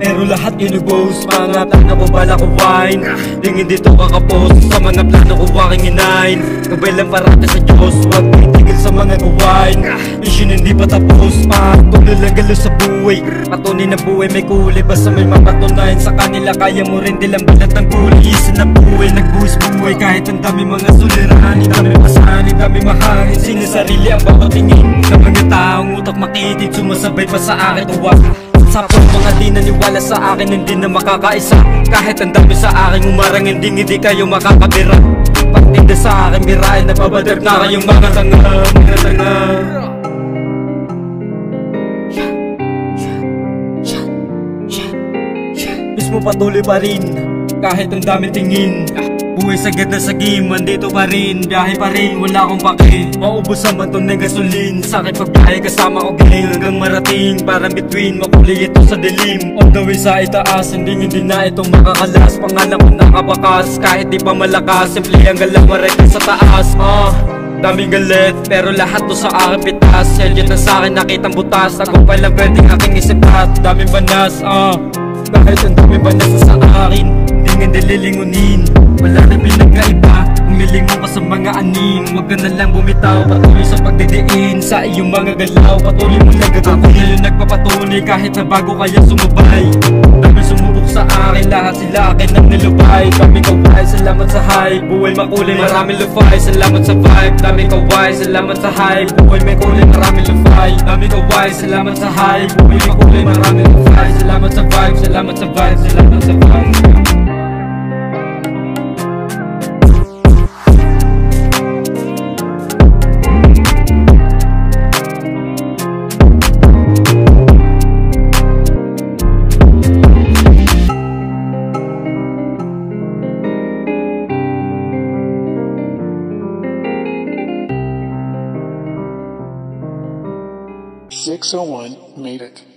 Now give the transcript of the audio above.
pero lahat inubos. Mga plano ko bala ko wine, tingin dito kakapost. Sa mga plano ko aking inain, kabilang parati sa Diyos. Huwag titigil sa mga gawain, mission hindi pa tapos. Patuloy lang galo sa buhay, patunay na buhay may kulay. Basta may mapatunayan sa kanila, kaya mo rin dilang balat ng kulay. Isin na buhay, nagbuhis buhay kahit ang dami mga suliranin. Dami masanin, dami mahangin, sinisarili ang bawat tingin ng mga taong utak makitid, sumasabay pa sa akin uwak. Sapang mga di naniwala sa akin, hindi na makakaisa. Kahit ang dami sa akin umarang, hindi kayo makakabira. Pagtinda sa akin birain, nababader na kayong mga tanga, mga tanga. Mismo patuloy pa rin, kahit ang dami tingin. Buhay sagad na sa game, andito pa rin, biyahe pa rin, wala akong pake. Maubos ang baton ng gasolin, sakit pagbiyahe kasama ko gang. Hanggang marating, parang between, makulay ito sa dilim. On the way sa itaas, hindi na itong makakalas. Pangalan ko nakabakas, kahit di pa malakas. Simple ang galaw, marekin sa taas. Daming galit, pero lahat to sa akin pitas. Selyo na sa akin, nakitang butas. Ako pala pwedeng aking isipat. Daming banas, kahit ang dami banas sa akin, hindi nga nililingunin. Wala na pinagkaiba, umilingon ka sa mga aning. Huwag ka na lang bumitaw, patuloy sa pagdidiin sa iyong mga galaw. Patuloy mo lang gagawin, ako na yung nagpapatunay kahit na bago kaya sumabay. Dami sumubok sa akin, lahat sila akin ang nilubay. Dami kaway, salamat sa hype, buhay makulay, maraming lufay. Salamat sa vibe, dami kaway, salamat sa hype, buhay may kulay, maraming lufay. Dami kaway, salamat sa hype, buhay makulay, maraming lufay. Salamat sa vibe, salamat sa vibe, salamat sa vibe. 601 made it.